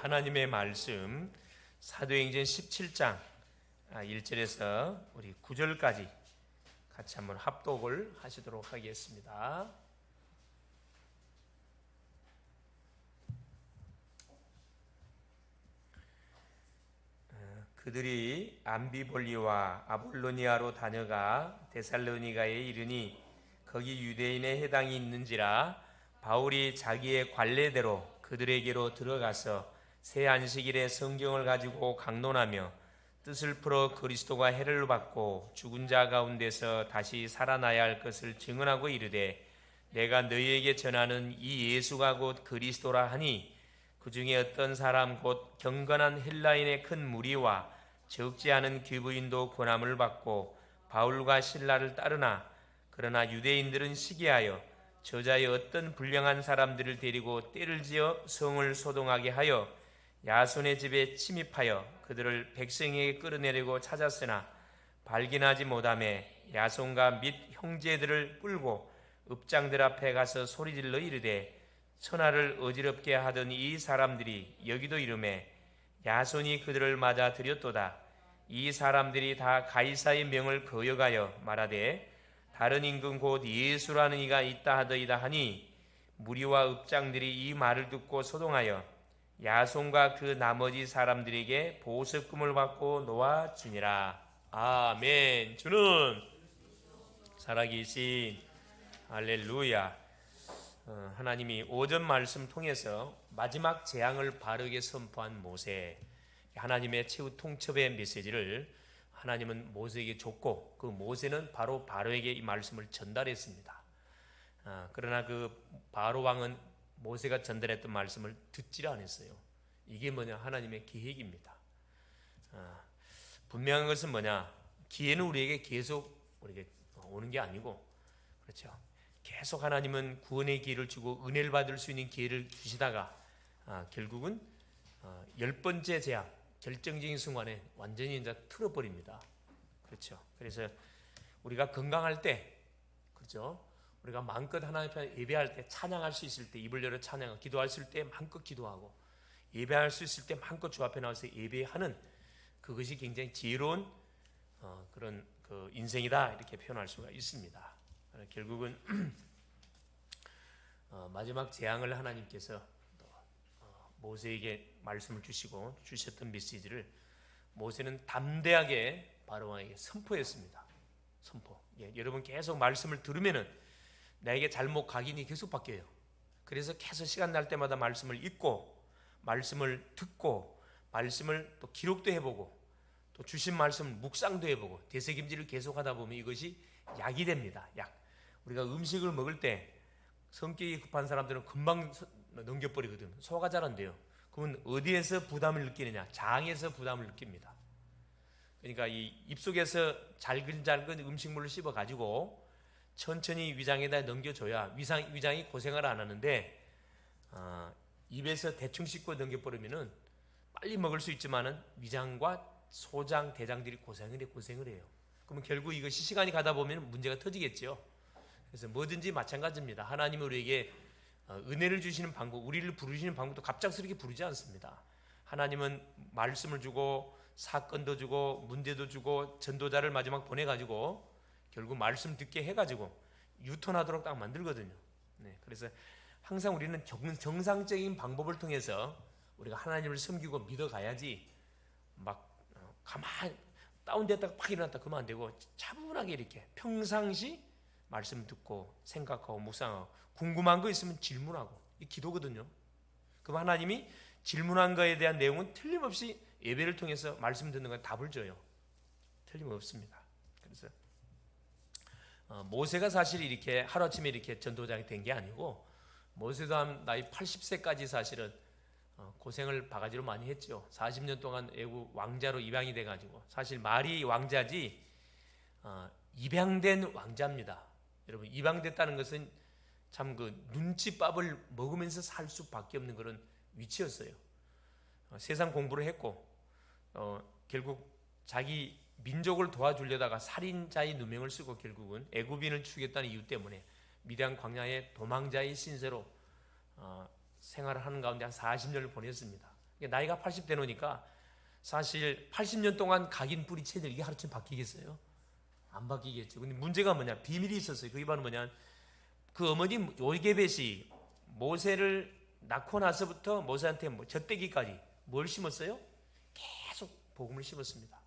하나님의 말씀 사도행전 17장 1절에서 우리 9절까지 같이 한번 합독을 하시도록 하겠습니다. 그들이 암비볼리와 아볼로니아로 다녀가 데살로니가에 이르니 거기 유대인의 해당이 있는지라 바울이 자기의 관례대로 그들에게로 들어가서 새 안식일에 성경을 가지고 강론하며 뜻을 풀어 그리스도가 해를 받고 죽은 자 가운데서 다시 살아나야 할 것을 증언하고 이르되 내가 너희에게 전하는 이 예수가 곧 그리스도라 하니 그 중에 어떤 사람 곧 경건한 헬라인의 큰 무리와 적지 않은 귀부인도 권함을 받고 바울과 신라를 따르나 그러나 유대인들은 시기하여 저자의 어떤 불량한 사람들을 데리고 때를 지어 성을 소동하게 하여 야손의 집에 침입하여 그들을 백성에게 끌어내리고 찾았으나 발견하지 못하매 야손과 및 형제들을 끌고 읍장들 앞에 가서 소리질러 이르되 천하를 어지럽게 하던 이 사람들이 여기도 이르매 야손이 그들을 맞아 들였도다. 이 사람들이 다 가이사의 명을 거역하여 말하되 다른 임금 곧 예수라는 이가 있다 하더이다 하니 무리와 읍장들이 이 말을 듣고 소동하여 야손과 그 나머지 사람들에게 보석금을 받고 놓아주니라. 아멘. 주는 살아계신 할렐루야. 하나님이 오전 말씀 통해서 마지막 재앙을 바르게 선포한 모세, 하나님의 최후 통첩의 메시지를 하나님은 모세에게 줬고 그 모세는 바로 바로에게 이 말씀을 전달했습니다. 그러나 그 바로 왕은 모세가 전달했던 말씀을 듣지 않았어요. 이게 뭐냐? 하나님의 계획입니다. 분명한 것은 뭐냐? 기회는 우리에게 계속 우리에게 오는 게 아니고, 그렇죠? 계속 하나님은 구원의 기회를 주고 은혜를 받을 수 있는 기회를 주시다가 결국은 10번째 재앙, 결정적인 순간에 완전히 이제 틀어버립니다. 그렇죠? 그래서 우리가 건강할 때, 그렇죠? 우리가 마음껏 하나님 앞에 예배할 때, 찬양할 수 있을 때, 입을 열어 찬양하고 기도할 수 있을 때 마음껏 기도하고 예배할 수 있을 때 마음껏 주 앞에 나와서 예배하는 그것이 굉장히 지혜로운 그런 그 인생이다 이렇게 표현할 수가 있습니다. 결국은 마지막 재앙을 하나님께서 모세에게 말씀을 주시고 주셨던 메시지를 모세는 담대하게 바로왕에게 선포했습니다. 선포. 여러분 계속 말씀을 들으면은 나에게 잘못 각인이 계속 바뀌어요. 그래서 계속 시간 날 때마다 말씀을 읽고 말씀을 듣고 말씀을 또 기록도 해보고 또 주신 말씀을 묵상도 해보고 되새김질을 계속 하다 보면 이것이 약이 됩니다. 약. 우리가 음식을 먹을 때 성격이 급한 사람들은 금방 넘겨버리거든요. 소화가 잘 안 돼요. 그러면 어디에서 부담을 느끼느냐? 장에서 부담을 느낍니다. 그러니까 이 입속에서 잘근잘근 음식물을 씹어가지고 천천히 위장에다 넘겨줘야 위장이 고생을 안 하는데 입에서 대충 씹고 넘겨버리면은 빨리 먹을 수 있지만은 위장과 소장, 대장들이 고생을 해요. 그러면 결국 이것이 시간이 가다 보면 문제가 터지겠죠. 그래서 뭐든지 마찬가지입니다. 하나님은 우리에게 은혜를 주시는 방법, 우리를 부르시는 방법도 갑작스럽게 부르지 않습니다. 하나님은 말씀을 주고 사건도 주고 문제도 주고 전도자를 마지막 보내가지고 결국 말씀 듣게 해가지고 유턴하도록 딱 만들거든요. 그래서 항상 우리는 정상적인 방법을 통해서 우리가 하나님을 섬기고 믿어가야지 막 가만히 다운됐다가 팍 일어났다 그러면 안 되고 차분하게 이렇게 평상시 말씀 듣고 생각하고 묵상하고 궁금한 거 있으면 질문하고 이 기도거든요. 그럼 하나님이 질문한 거에 대한 내용은 틀림없이 예배를 통해서 말씀 듣는 건 답을 줘요. 틀림없습니다. 그래서 모세가 사실 이렇게 하루아침에 이렇게 전도자가 된 게 아니고 모세도 한 나이 80세까지 사실은 고생을 바가지로 많이 했죠. 40년 동안 애국 왕자로 입양이 돼가지고 사실 말이 왕자지 입양된 왕자입니다. 여러분 입양됐다는 것은 참 그 눈칫밥을 먹으면서 살 수밖에 없는 그런 위치였어요. 세상 공부를 했고 결국 자기 민족을 도와주려다가 살인자의 누명을 쓰고 결국은 애굽인을 죽였다는 이유 때문에 미디안 광야의 도망자의 신세로 생활을 하는 가운데 한 40년을 보냈습니다. 나이가 80 되노니까 사실 80년 동안 각인 뿌리 채들 이게 하루쯤 바뀌겠어요? 안 바뀌겠죠. 근데 문제가 뭐냐? 비밀이 있었어요. 그게 바로 뭐냐? 그 어머니 요게벳이 모세를 낳고 나서부터 모세한테 젖대기까지 뭘 심었어요? 계속 복음을 심었습니다.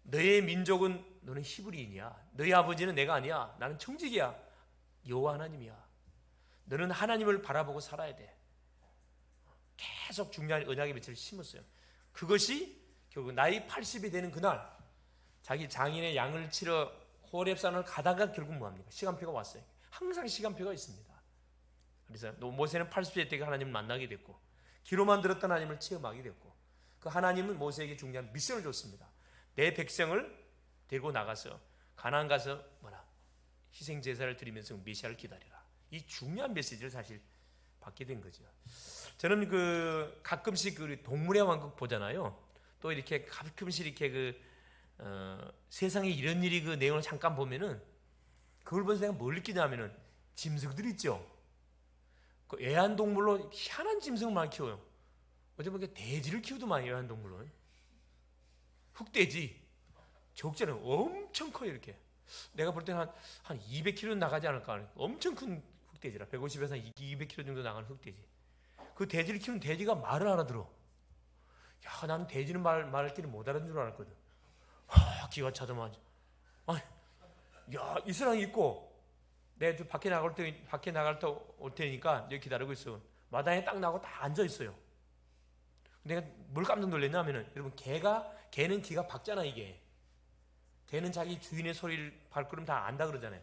너의 민족은 너는 히브리인이야. 너희 아버지는 내가 아니야. 나는 청직이야. 여호와 하나님이야. 너는 하나님을 바라보고 살아야 돼. 계속 중요한 언약의 빛을 심었어요. 그것이 결국 나이 80이 되는 그날 자기 장인의 양을 치러 호렙산을 가다가 결국 뭐합니까? 시간표가 왔어요. 항상 시간표가 있습니다. 그래서 모세는 80세 때 하나님을 만나게 됐고 귀로만 들었던 하나님을 체험하게 됐고 그 하나님은 모세에게 중요한 미션을 줬습니다. 내 백성을 데리고 나가서 가나안 가서 희생 제사를 드리면서 메시아를 기다리라. 이 중요한 메시지를 사실 받게 된 거죠. 저는 가끔씩 동물의 왕국 보잖아요. 또 이렇게 가끔씩 이렇게 세상에 이런 일이 그 내용을 잠깐 보면은 그걸 보면서 내가 뭘 느끼냐면은 짐승들 있죠. 그 애완동물로 희한한 짐승을 많이 키워요. 어제 보니까 돼지를 키우더만 애완동물로. 흑돼지. 적자는 엄청 커요 이렇게. 내가 볼 때는 한 200kg 나가지 않을까. 엄청 큰 흑돼지라. 150에서 200kg 정도 나가는 흑돼지. 그 돼지를 키우는 돼지가 말을 알아들어. 야, 나는 돼지는 말할 길을 못 알아듣는 줄 알았거든. 기가 차더만. 야, 이스랑 있고 내가 밖에 나갈 때 올 테니까 여기 기다리고 있어. 마당에 딱 나고 딱 앉아 있어요. 내가 뭘 깜짝 놀랐냐면은 여러분 개는 귀가 박잖아 이게. 개는 자기 주인의 소리를 발걸음 다 안다 그러잖아요.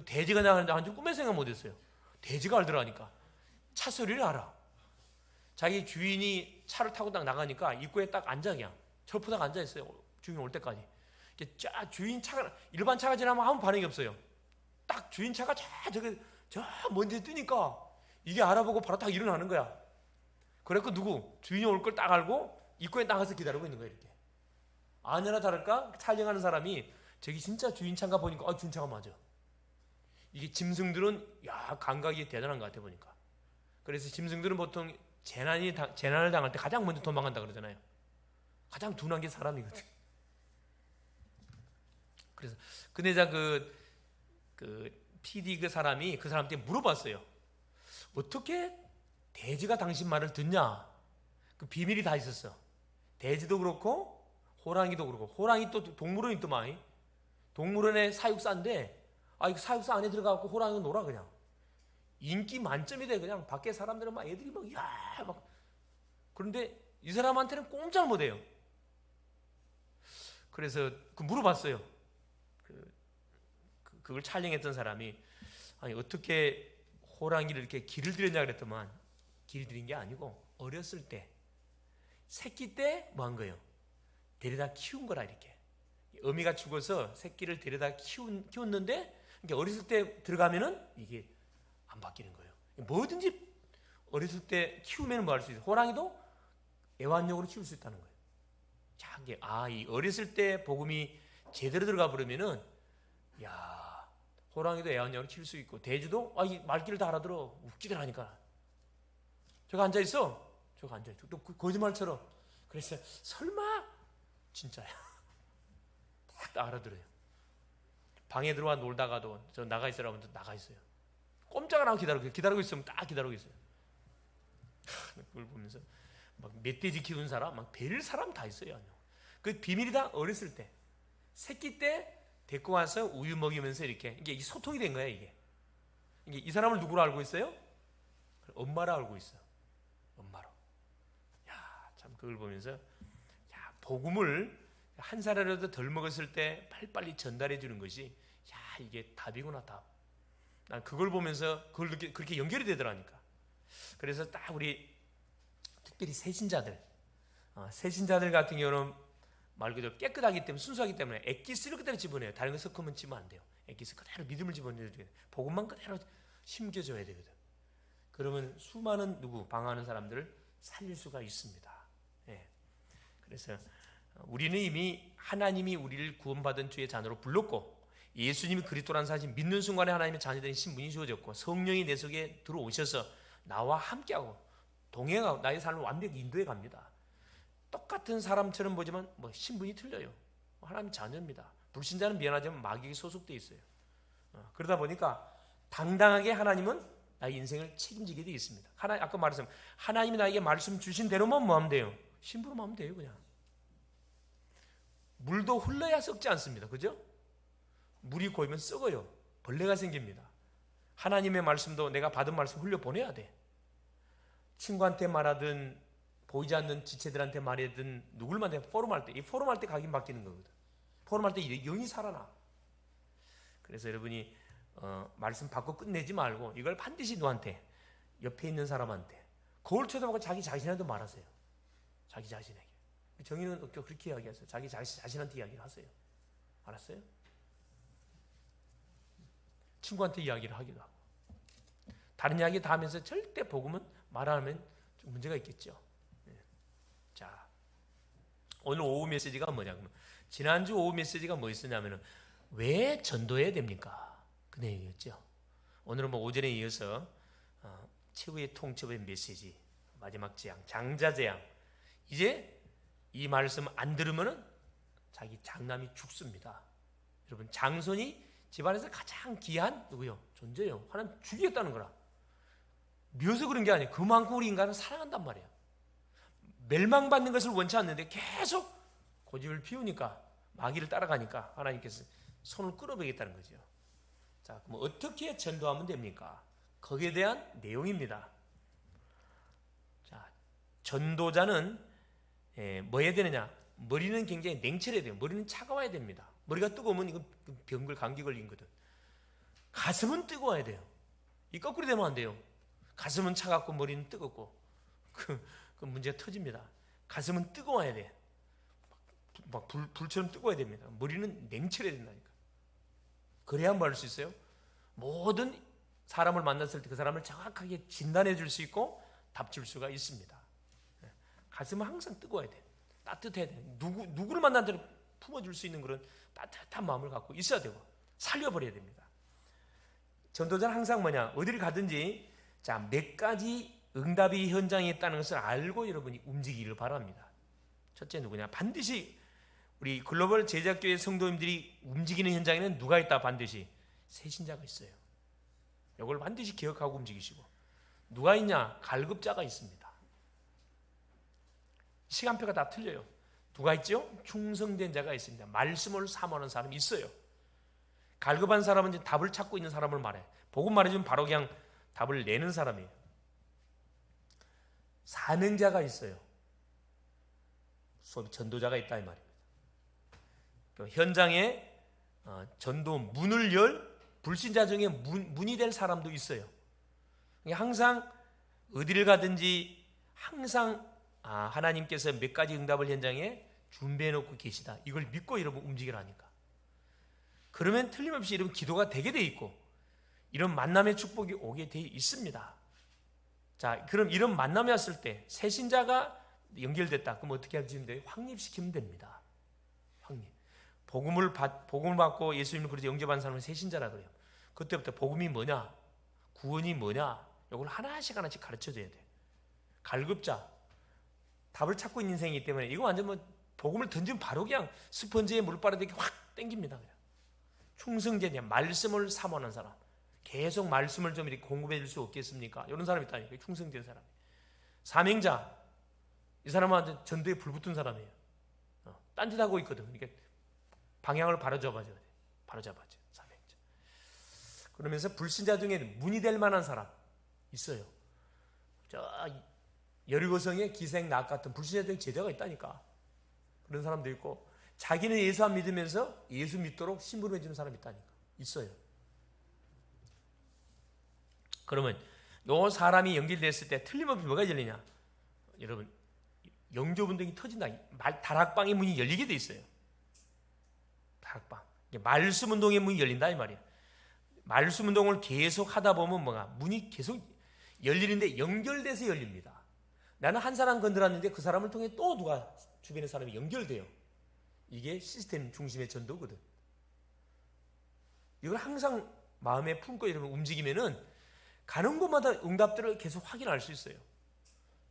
돼지가 나가는데 완전 꿈에 생각 못했어요. 돼지가 알더라니까. 차 소리를 알아. 자기 주인이 차를 타고 딱 나가니까 입구에 딱 앉아 그냥 철푸닥 앉아 있어요. 주인 올 때까지. 주인 차가 일반 차가 지나면 아무 반응이 없어요. 딱 주인 차가 저 먼지 뜨니까 이게 알아보고 바로 딱 일어나는 거야. 그래서 주인이 올 걸 딱 알고 입구에 나가서 기다리고 있는 거야 이렇게. 아니나 다를까 촬영하는 사람이 저기 진짜 주인 차인가 보니까 주인 차가 맞아. 이게 짐승들은 감각이 대단한 것 같아 보니까. 그래서 짐승들은 보통 재난을 당할 때 가장 먼저 도망간다 그러잖아요. 가장 둔한 게 사람이거든. 그래서 근데 PD 그 사람한테 물어봤어요. 어떻게 돼지가 당신 말을 듣냐? 그 비밀이 다 있었어. 돼지도 그렇고 호랑이도 그렇고. 호랑이 또 동물원이 또 많이. 동물원에 사육사인데 이 사육사 안에 들어가고 호랑이가 놀아 그냥. 인기 만점이 돼 그냥. 밖에 사람들은 막 애들이 막 그런데 이 사람한테는 꼼짝 못해요. 그래서 물어봤어요. 그걸 촬영했던 사람이 어떻게 호랑이를 이렇게 길을 들였냐 그랬더만 길을 들인 게 아니고 어렸을 때 새끼 때 뭐 한 거예요? 데려다 키운 거라 이렇게. 어미가 죽어서 새끼를 데려다 키웠는데 어렸을 때 들어가면은 이게 안 바뀌는 거예요. 뭐든지 어렸을 때 키우면 뭐 할 수 있어요. 호랑이도 애완용으로 키울 수 있다는 거예요. 자, 이 어렸을 때 복음이 제대로 들어가 버리면은 호랑이도 애완용으로 키울 수 있고 돼지도 이 말귀를 다 알아들어. 웃기들 하니까. 저거 앉아 있어. 저거 앉아 있어. 또 거짓말처럼. 그래서 설마 진짜야. 딱 알아들어요. 방에 들어와 놀다가도 저 나가 있으라 하면 나가 있어요. 꼼짝을 안 하고 기다리고 있으면 딱 기다리고 있어요. 그걸 보면서 막 멧돼지 키우는 사람, 막 별 사람 다 있어요. 그 비밀이 다 어렸을 때, 새끼 때 데리고 와서 우유 먹이면서 이게 소통이 된 거야 이게 이 사람을 누구로 알고 있어요? 엄마로 알고 있어. 엄마로. 참 그걸 보면서 복음을 한 살이라도 덜 먹었을 때 빨리빨리 전달해 주는 것이 이게 답이구나 답. 난 그걸 보면서 그렇게 연결이 되더라니까. 그래서 딱 우리 특별히 세신자들 같은 경우는 말 그대로 깨끗하기 때문에 순수하기 때문에 엑기스를 그대로 집어내요. 다른 거 섞으면 집으면 안 돼요. 엑기스 그대로 믿음을 집어내야 돼요. 복음만 그대로 심겨줘야 되거든. 그러면 수많은 방황하는 사람들을 살릴 수가 있습니다. 그래서 우리는 이미 하나님이 우리를 구원받은 주의 자녀로 불렀고 예수님이 그리스도라는 사실 믿는 순간에 하나님의 자녀된 신분이 주어졌고 성령이 내 속에 들어오셔서 나와 함께하고 동행하고 나의 삶을 완벽히 인도해 갑니다. 똑같은 사람처럼 보지만 뭐 신분이 틀려요. 하나님 자녀입니다. 불신자는 미안하지만 마귀에 소속되어 있어요. 그러다 보니까 당당하게 하나님은 나의 인생을 책임지게 되어 있습니다. 아까 말했지만 하나님이 나에게 말씀 주신 대로만 뭐 하면 돼요? 심부름 하면 돼요. 그냥 물도 흘러야 썩지 않습니다. 그죠? 물이 고이면 썩어요. 벌레가 생깁니다. 하나님의 말씀도 내가 받은 말씀 흘려보내야 돼. 친구한테 말하든 보이지 않는 지체들한테 말하든 누굴만 포럼할 때, 이 포럼할 때 각인 바뀌는 거거든. 포럼할 때 영이 살아나. 그래서 여러분이 말씀 받고 끝내지 말고 이걸 반드시 너한테, 옆에 있는 사람한테 거울 쳐다보고 자기 자신한테 말하세요. 자기 자신에게. 정의는 그렇게 이야기하세요. 자기 자신한테 이야기를 하세요. 알았어요? 친구한테 이야기를 하기도 하고. 다른 이야기 다 하면서 절대 복음은 말 안 하면 좀 문제가 있겠죠. 자, 오늘 오후 메시지가 뭐냐면, 지난주 오후 메시지가 뭐였냐면은 왜 전도해야 됩니까? 그 내용이었죠. 오늘은 뭐 오전에 이어서 최후의 통첩의 메시지, 마지막 재앙, 장자 재앙. 이제 이 말씀 안 들으면은 자기 장남이 죽습니다. 여러분, 장손이 집안에서 가장 귀한 누구요? 존재요. 하나님 죽이겠다는 거라. 미워서 그런 게 아니에요. 그만큼 우리 인간은 사랑한단 말이에요. 멸망받는 것을 원치 않는데 계속 고집을 피우니까, 마귀를 따라가니까 하나님께서 손을 끌어버리겠다는 거죠. 자, 그럼 어떻게 전도하면 됩니까? 거기에 대한 내용입니다. 자, 전도자는 뭐 해야 되느냐? 머리는 굉장히 냉철해야 돼요. 머리는 차가워야 됩니다. 머리가 뜨거우면 이거 병글 감기 걸린 거든. 가슴은 뜨거워야 돼요. 이 거꾸로 되면 안 돼요. 가슴은 차갑고 머리는 뜨겁고 그 문제가 터집니다. 가슴은 뜨거워야 돼. 막 불처럼 뜨거워야 됩니다. 머리는 냉철해야 된다니까. 그래야 뭐 할 수 있어요? 모든 사람을 만났을 때 그 사람을 정확하게 진단해 줄 수 있고 답 줄 수가 있습니다. 가슴은 항상 뜨거워야 돼. 따뜻해야 돼. 누구를 만나도 품어줄 수 있는 그런 따뜻한 마음을 갖고 있어야 되고 살려버려야 됩니다. 전도자는 항상 뭐냐? 어디를 가든지 자, 몇 가지 응답이 현장에 있다는 것을 알고 여러분이 움직이기를 바랍니다. 첫째 누구냐? 반드시 우리 글로벌 제자교회 성도님들이 움직이는 현장에는 누가 있다? 반드시 세신자가 있어요. 이걸 반드시 기억하고 움직이시고, 누가 있냐? 갈급자가 있습니다. 시간표가 다 틀려요. 누가 있죠? 충성된 자가 있습니다. 말씀을 사모하는 사람이 있어요. 갈급한 사람은 이제 답을 찾고 있는 사람을 말해. 복음 말해주면 바로 그냥 답을 내는 사람이에요. 사명자가 있어요. 소위 전도자가 있다 이 말입니다. 현장에 전도 문을 열 불신자 중에 문이 될 사람도 있어요. 항상 어디를 가든지 항상 하나님께서 몇 가지 응답을 현장에 준비해 놓고 계시다. 이걸 믿고 여러분 움직이라니까. 그러면 틀림없이 이런 기도가 되게 돼 있고 이런 만남의 축복이 오게 돼 있습니다. 자, 그럼 이런 만남이 왔을 때 새신자가 연결됐다. 그럼 어떻게 하시면 돼요? 확립시키면 됩니다. 확립. 복음을 받고 예수님을 그렇게 영접한 사람은 새신자라 그래요. 그때부터 복음이 뭐냐? 구원이 뭐냐? 이걸 하나씩 가르쳐줘야 돼. 갈급자. 답을 찾고 있는 인생이기 때문에 이거 완전 뭐 복음을 던지면 바로 그냥 스펀지에 물 빠르게 확 땡깁니다. 그냥. 충성되냐? 말씀을 사모하는 사람. 계속 말씀을 좀 이렇게 공급해 줄 수 없겠습니까? 이런 사람이 있다니까. 충성된 사람. 사명자. 이 사람한테 전도에 불붙은 사람이에요. 딴짓하고 있거든. 그러니까 방향을 바로 잡아줘야 돼. 바로 잡아줘. 사명자. 그러면서 불신자 중에는 문이 될 만한 사람 있어요. 저 여리고성에 기생낙 같은 불신자 중에 제자가 있다니까. 그런 사람도 있고 자기는 예수 안 믿으면서 예수 믿도록 심부름해 주는 사람이 있다니까. 있어요. 그러면 요 사람이 연결됐을 때 틀림없이 뭐가 열리냐? 여러분, 영접운동이 터진다. 다락방의 문이 열리게 돼 있어요. 다락방. 말씀운동의 문이 열린다 이 말이에요. 말씀운동을 계속 하다 보면 뭐가 문이 계속 열리는데 연결돼서 열립니다. 나는 한 사람 건드렸는데 그 사람을 통해 또 누가 주변의 사람이 연결돼요. 이게 시스템 중심의 전도거든. 이걸 항상 마음에 품고 여러분 움직이면은 가는 곳마다 응답들을 계속 확인할 수 있어요.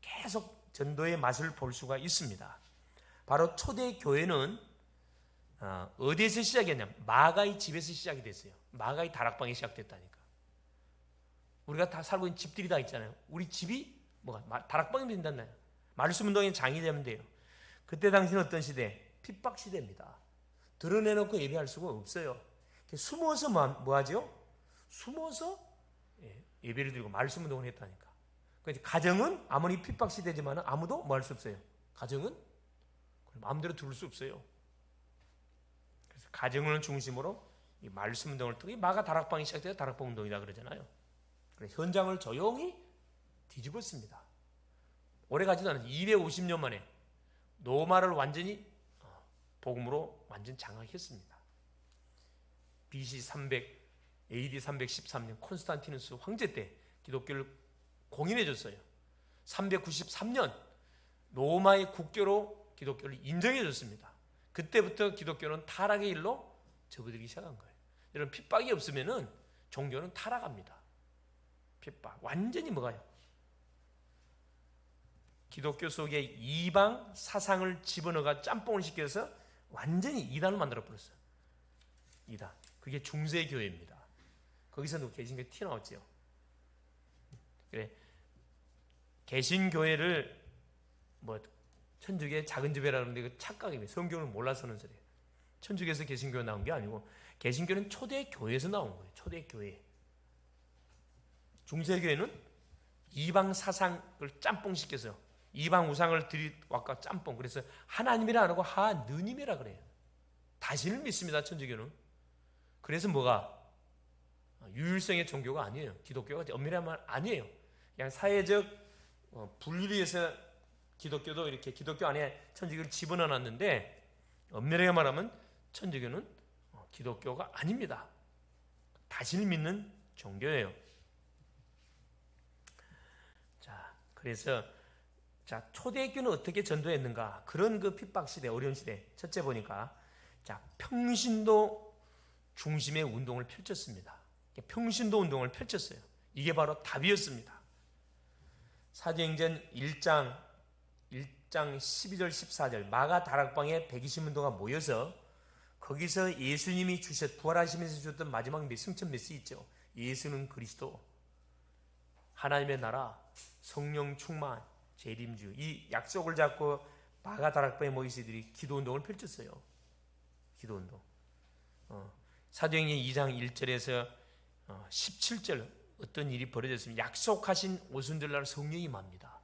계속 전도의 맛을 볼 수가 있습니다. 바로 초대 교회는 어디에서 시작했냐면 마가의 집에서 시작이 됐어요. 마가의 다락방에 시작됐다니까. 우리가 다 살고 있는 집들이 다 있잖아요. 우리 집이 뭐가 다락방이 된다나요? 말씀 운동의 장이 되면 돼요. 그때 당시는 어떤 시대? 핍박 시대입니다. 드러내놓고 예배할 수가 없어요. 숨어서 뭐 하죠? 숨어서 예배를 드리고 말씀 운동을 했다니까. 가정은 아무리 핍박 시대지만 아무도 뭐 할 수 없어요. 가정은 마음대로 들을 수 없어요. 그래서 가정을 중심으로 이 말씀 운동을 통해 마가 다락방이 시작돼서 다락방 운동이다 그러잖아요. 그래서 현장을 조용히 뒤집었습니다. 오래 가지도 않았어요. 250년 만에 로마를 완전히 복음으로 완전 장악했습니다. BC 300, AD 313년 콘스탄티누스 황제 때 기독교를 공인해줬어요. 393년 로마의 국교로 기독교를 인정해줬습니다. 그때부터 기독교는 타락의 일로 접어들기 시작한 거예요. 여러분 핍박이 없으면은 종교는 타락합니다. 핍박 완전히 뭐가요? 기독교 속에 이방 사상을 집어넣어가 짬뽕을 시켜서 완전히 이단을 만들어 버렸어요. 이단. 그게 중세 교회입니다. 거기서 개신교 티 나왔죠. 그래 개신 교회를 뭐 천주교의 작은 집이라 그러는데 그 착각입니다. 성경을 몰라서는 소리예요. 천주교에서 개신교 나온 게 아니고 개신교는 초대 교회에서 나온 거예요. 초대 교회. 중세 교회는 이방 사상을 짬뽕 시켜서 이방 우상을 들이왔까 짬뽕. 그래서 하나님이라 안 하고 하느님이라 그래요. 다신을 믿습니다. 천주교는. 그래서 뭐가 유일성의 종교가 아니에요. 기독교가 엄밀히 말 아니에요. 그냥 사회적 분리해서 기독교도 이렇게 기독교 안에 천주교를 집어넣어놨는데 엄밀하게 말하면 천주교는 기독교가 아닙니다. 다신을 믿는 종교예요. 자, 그래서 초대교는 어떻게 전도했는가? 그런 그 핍박 시대, 어려운 시대. 첫째 보니까 평신도 중심의 운동을 펼쳤습니다. 평신도 운동을 펼쳤어요. 이게 바로 답이었습니다. 사도행전 1장 12절 14절 마가 다락방에 120문도가 모여서 거기서 예수님이 부활하시면서 주셨던 마지막 승천 메시지 있죠. 예수는 그리스도, 하나님의 나라, 성령 충만, 재림주, 이 약속을 잡고 마가 다락방에 모인 이들이 기도운동을 펼쳤어요. 기도운동. 사도행전 2장 1절에서 17절 어떤 일이 벌어졌습니다. 약속하신 오순절날 성령이 임합니다.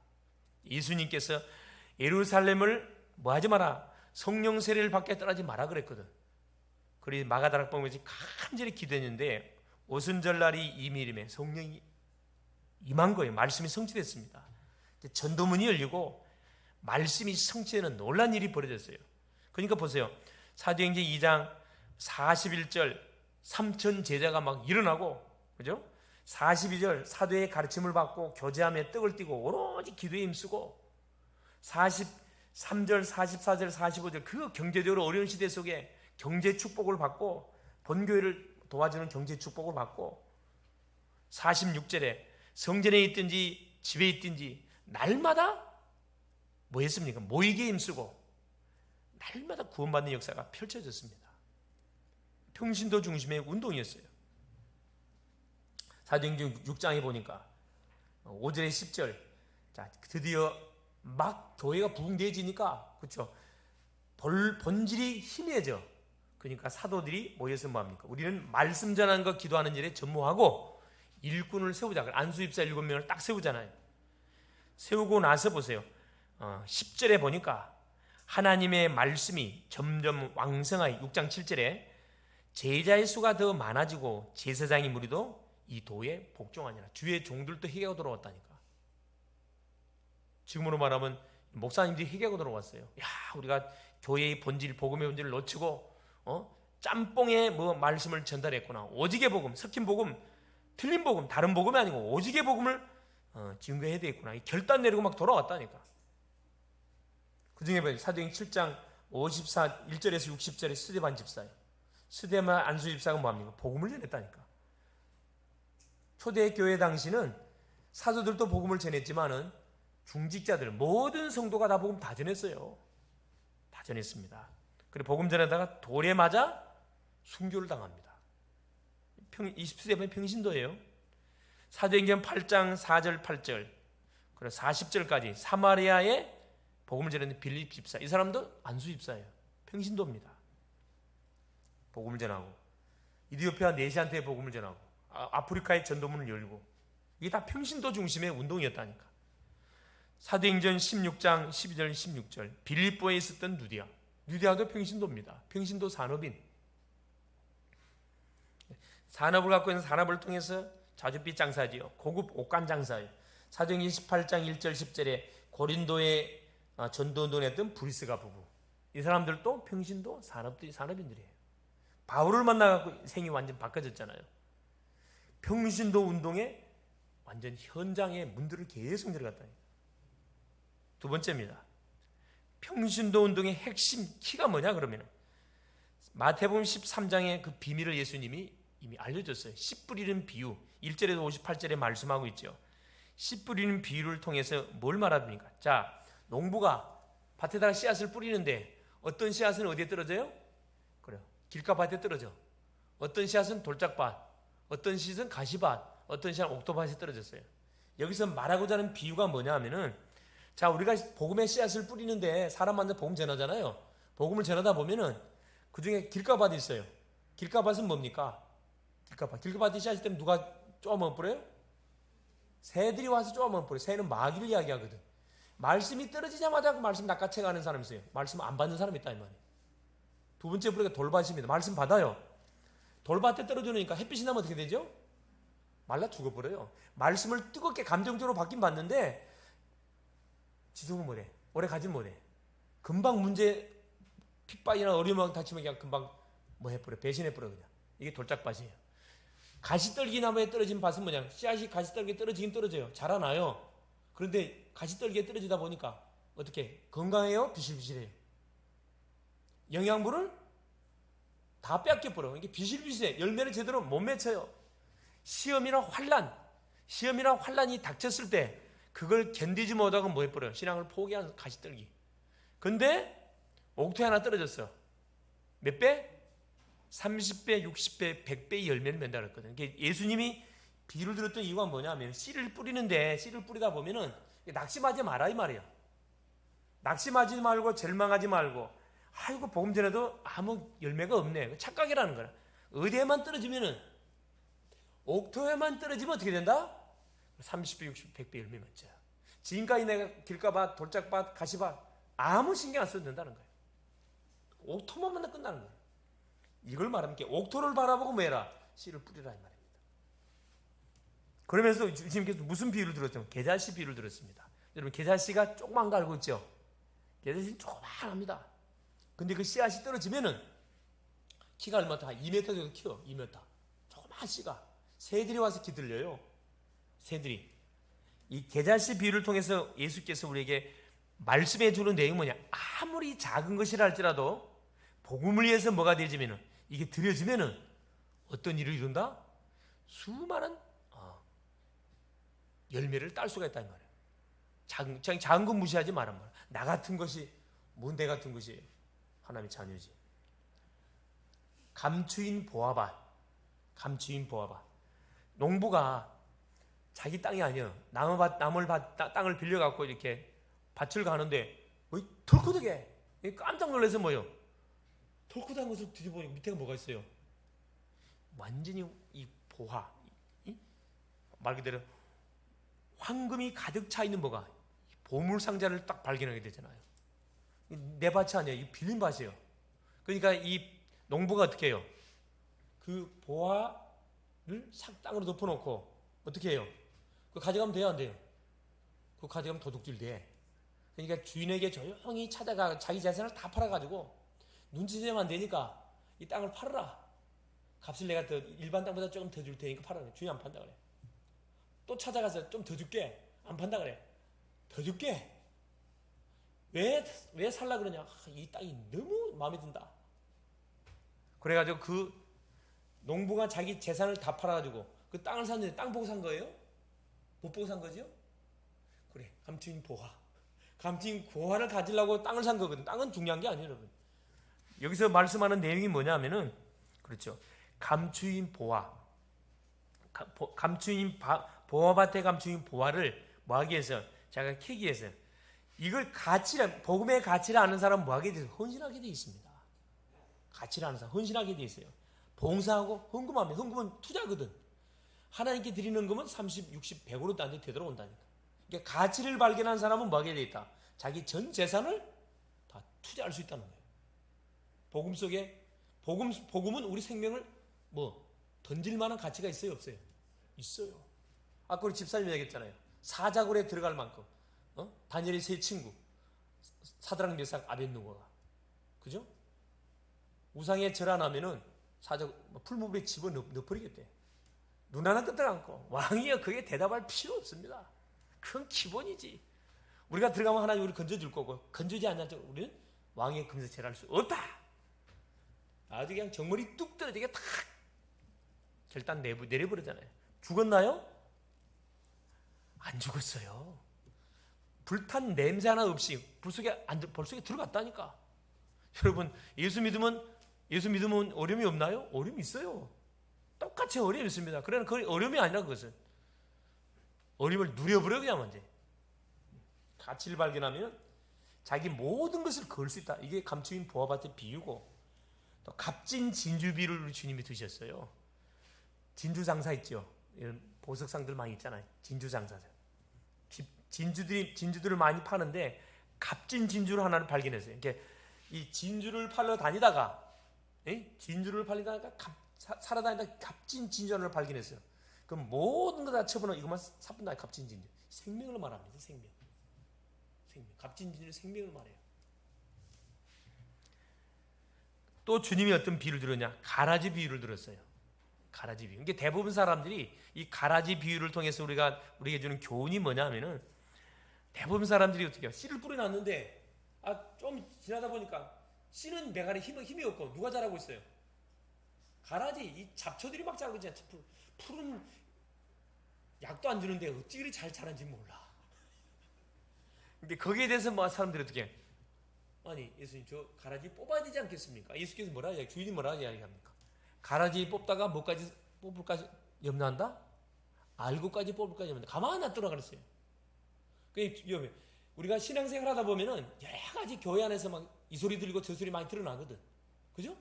예수님께서 예루살렘을 뭐 하지 마라, 성령 세례를 받게 떠나지 마라 그랬거든. 그래서 마가 다락방에서 간절히 기도했는데 오순절날이 이미림에 성령이 임한 거예요. 말씀이 성취됐습니다. 전도문이 열리고 말씀이 성취되는 놀란 일이 벌어졌어요. 그러니까 보세요. 사도행전 2장 41절 3천 제자가 막 일어나고, 그죠? 42절 사도의 가르침을 받고 교제하며 떡을 띠고 오로지 기도에 힘쓰고, 43절 44절 45절 그 경제적으로 어려운 시대 속에 경제 축복을 받고 본교회를 도와주는 경제 축복을 받고, 46절에 성전에 있든지 집에 있든지 날마다 뭐 했습니까? 모이기에 힘쓰고 날마다 구원받는 역사가 펼쳐졌습니다. 평신도 중심의 운동이었어요. 사도행전 6장에 보니까 5절에 10절, 드디어 막 교회가 부흥되어지니까, 그렇죠? 본질이 희미해져. 그러니까 사도들이 모여서 뭐합니까? 우리는 말씀 전하는 거 기도하는 일에 전무하고 일꾼을 세우자. 안수입사 7명을 딱 세우잖아요. 세우고 나서 보세요. 10절에 보니까 하나님의 말씀이 점점 왕성하게, 6장 7절에 제자의 수가 더 많아지고 제사장의 무리도 이 도에 복종하니라. 주의 종들도 회개하고 돌아왔다니까. 지금으로 말하면 목사님들이 회개하고 돌아왔어요. 야, 우리가 교회의 본질, 복음의 본질을 놓치고 짬뽕에 뭐 말씀을 전달했구나. 오직의 복음, 섞인 복음, 틀린 복음, 다른 복음이 아니고 오직의 복음을 증거해야 되겠구나. 결단 내리고 막 돌아왔다니까. 그 중에 보면 사도행전 7장 54, 1절에서 60절에 스데반 집사예요. 스데반 안수 집사가 뭐합니까? 복음을 전했다니까. 초대교회 당시는 사도들도 복음을 전했지만은 중직자들, 모든 성도가 다 복음 다 전했어요. 다 전했습니다. 그리고 복음 전하다가 돌에 맞아 순교를 당합니다. 20세기에 평신도예요. 사도행전 8장 4절 8절 그리고 40절까지 사마리아에 복음을 전하는 빌립 집사, 이 사람도 안수 집사예요. 평신도입니다. 복음을 전하고 이디오피아 내시한테 복음을 전하고 아프리카의 전도문을 열고, 이게 다 평신도 중심의 운동이었다니까. 사도행전 16장 12절 16절 빌립보에 있었던 누디아도 평신도입니다. 평신도 산업인, 산업을 갖고 있는 산업을 통해서 자줏빛 장사지요. 고급 옷간 장사예요. 사도행전 18장 1절 10절에 고린도에 전도운동을 했던 브리스가 부부, 이 사람들도 평신도 산업인들이에요. 바울을 만나갖고 생이 완전 바꿔졌잖아요. 평신도 운동에 완전 현장의 문들을 계속 들어갔다. 두 번째입니다. 평신도 운동의 핵심 키가 뭐냐 그러면 마태복음 13장의 그 비밀을 예수님이 이미 알려줬어요. 씨 뿌리는 비유, 1절에서 58절에 말씀하고 있죠. 씨 뿌리는 비유를 통해서 뭘 말합니까? 자, 농부가 밭에다가 씨앗을 뿌리는데 어떤 씨앗은 어디에 떨어져요? 그래요. 길가밭에 떨어져. 어떤 씨앗은 돌짝밭, 어떤 씨앗은 가시밭, 어떤 씨앗은 옥토밭에 떨어졌어요. 여기서 말하고자 하는 비유가 뭐냐 하면은, 자, 우리가 복음의 씨앗을 뿌리는데 사람 만나 복음 전하잖아요. 복음을 전하다 보면은 그 중에 길가밭이 있어요. 길가밭은 뭡니까? 길가밭에 씨앗이 때문에 누가 쪼아먹어 뿌려요? 새들이 와서 쪼아먹어 뿌려요. 새는 마귀를 이야기하거든. 말씀이 떨어지자마자 그 말씀 낚아채가는 사람이 있어요. 말씀 안 받는 사람이 있다 이 말이에요. 두 번째 뿌리가 돌밭입니다. 말씀 받아요. 돌밭에 떨어지니까 햇빛이 나면 어떻게 되죠? 말라 죽어버려요. 말씀을 뜨겁게 감정적으로 받긴 받는데 지속을 못해. 오래 가진 못해. 금방 문제, 핍박이나 어려움하고 다치면 그냥 금방 뭐 해버려. 배신해버려 그냥. 이게 돌짝밭이에요. 가시떨기 나무에 떨어진 밭은 뭐냐? 씨앗이 가시떨기에 떨어지긴 떨어져요. 자라나요. 그런데 가시떨기에 떨어지다 보니까 어떻게? 건강해요? 비실비실해요. 영양분을 다 뺏겨버려. 이게 비실비실해. 열매를 제대로 못 맺혀요. 시험이나 환란이 닥쳤을 때 그걸 견디지 못하고 뭐 해버려요? 신앙을 포기한 가시떨기. 근데 옥토에 하나 떨어졌어. 몇 배? 30배, 60배, 100배의 열매를 맺는다 그랬거든. 예수님이 비유를 들었던 이유가 뭐냐면 씨를 뿌리는데 씨를 뿌리다 보면은 낙심하지 마라 이 말이야. 낙심하지 말고 절망하지 말고, 아이고 복음 전에도 아무 열매가 없네. 착각이라는 거야. 어디에만 떨어지면은, 옥토에만 떨어지면 어떻게 된다? 30배, 60배, 100배 열매 맺죠. 지금까지 내가 길가밭, 돌짝밭, 가시밭 아무 신경 안 써도 된다는 거예요. 옥토만 만나 끝나는 거예요. 이걸 말하면 옥토를 바라보고 뭐해라? 씨를 뿌리라 이 말입니다. 그러면서 주님께서 무슨 비유를 들었죠? 계자씨 비유를 들었습니다. 여러분 계자씨가 조그만 거 알고 있죠? 계자씨는 조그만합니다. 근데 그 씨앗이 떨어지면은 키가 얼마나? 한 2m 정도 키워. 2m. 조그만 씨가 새들이 와서 기들려요. 새들이. 이 계자씨 비유를 통해서 예수께서 우리에게 말씀해 주는 내용이 뭐냐? 아무리 작은 것이라 할지라도 복음을 위해서 뭐가 되지면은, 이게 드려지면은 어떤 일을 이룬다? 수많은 열매를 딸 수가 있다는 말이에요. 작은 건 무시하지 말란 말이에요. 나 같은 것이 뭔데 같은 것이 하나님의 자녀지. 감추인 보아밭. 농부가 자기 땅이 아니야. 땅을 빌려갖고 이렇게 밭을 가는데 털커덕해. 깜짝 놀라서 뭐요? 털커덕한 것을 뒤집어보니 밑에가 뭐가 있어요? 완전히 이 보화, 말 그대로 황금이 가득 차 있는 뭐가? 보물 상자를 딱 발견하게 되잖아요. 내 밭이 아니에요. 이 빌린 밭이에요. 그러니까 이 농부가 어떻게 해요? 그 보화를 싹 땅으로 덮어놓고 어떻게 해요? 그거 가져가면 돼요, 안 돼요? 그거 가져가면 도둑질 돼. 그러니까 주인에게 조용히 찾아가 자기 재산을 다 팔아가지고 눈치채면 안 되니까 이 땅을 팔아라. 값을 내가 더 일반 땅보다 조금 더 줄 테니까 팔아라. 주인 안 판다 그래. 또 찾아가서 좀 더 줄게. 안 판다 그래. 더 줄게. 왜 살라 그러냐? 이 땅이 너무 마음에 든다. 그래가지고 그 농부가 자기 재산을 다 팔아가지고 그 땅을 샀는데 땅 보고 산 거예요? 못 보고 산 거죠? 그래, 감추인 보화. 감추인 보화를 가지려고 땅을 산 거거든. 땅은 중요한 게 아니에요, 여러분. 여기서 말씀하는 내용이 뭐냐면은, 그렇죠, 감추인 보화, 보화밭에 감추인 보화를 뭐하기 위해서, 자기가 캐기 위해서, 이걸 복음의 가치를 아는 사람은 뭐하게 돼 있어요? 헌신하게 돼 있습니다. 가치를 아는 사람 헌신하게 돼 있어요. 봉사하고 헌금하면, 헌금은 투자거든. 하나님께 드리는 금은 30, 60, 100으로 나한테 되돌아온다니까. 그러니까 가치를 발견한 사람은 뭐하게 돼 있다? 자기 전 재산을 다 투자할 수 있다는 거예요. 복음 속에, 복음은 우리 생명을 던질 만한 가치가 있어요, 없어요? 있어요. 아까 우리 집사님이 얘기했잖아요. 사자굴에 들어갈 만큼, 다니엘의 세 친구, 사드락, 메삭, 아벳느고가, 그죠? 우상에 절하나면은 풀무불에 집어 넣어버리겠대. 눈 하나 끄떡 않고. 왕이여, 그게 대답할 필요 없습니다. 그건 기본이지. 우리가 들어가면 하나님 우리 건져줄 거고, 건져지 않는 한 우리는 왕의 금에서 절할 수 없다. 아주 그냥 정머리 뚝 떨어지게 탁 결단 내려버리잖아요. 죽었나요? 안 죽었어요. 불탄 냄새 하나 없이 불 속에 들어갔다니까. 여러분, 예수 믿으면 어려움이 없나요? 어려움이 있어요. 똑같이 어려움이 있습니다. 그러나 그 어려움이 아니라 그것은 어려움을 누려버려 그냥 완전히. 가치를 발견하면 자기 모든 것을 걸 수 있다. 이게 감추인 보화밭의 비유고, 또 값진 진주 비유를 우리 주님이 드셨어요. 진주 장사 있죠. 이런 보석상들 많이 있잖아요. 진주 장사들. 진주들을 많이 파는데 값진 진주를 하나를 발견했어요. 이렇게 이 진주를 팔러 다니다가 살아다니다가 값진 진주 하나를 발견했어요. 그럼 모든 거 다 쳐보면 이것만 사뿐다. 값진 진주. 생명을 말합니다. 생명. 값진 진주는 생명을 말해요. 또 주님이 어떤 비유를 들었냐? 가라지 비유를 들었어요. 가라지 비유. 이게 대부분 사람들이 이 가라지 비유를 통해서 우리에게 주는 교훈이 뭐냐면은, 대부분 사람들이 어떻게 해요? 씨를 뿌려놨는데 좀 지나다 보니까 씨는 메갈에 힘이 없고 누가 자라고 있어요? 가라지, 이 잡초들이 막 자라고 있잖아요. 풀은 약도 안 주는데 어찌 그리 잘 자란지 몰라. 근데 거기에 대해서 사람들이 어떻게 해요? 아니, 예수님, 저 가라지 뽑아야 되지 않겠습니까? 예수께서 뭐라 이야기, 주인이 뭐라 이야기합니까? 가라지 뽑다가 뭐까지 뽑을까지 염려한다? 알고까지 뽑을까지 염려한다. 가만히 놔두라 그랬어요. 그게 위험해. 우리가 신앙생활 하다 보면은 여러 가지 교회 안에서 막 이 소리 들리고 저 소리 많이 드러나거든. 그죠?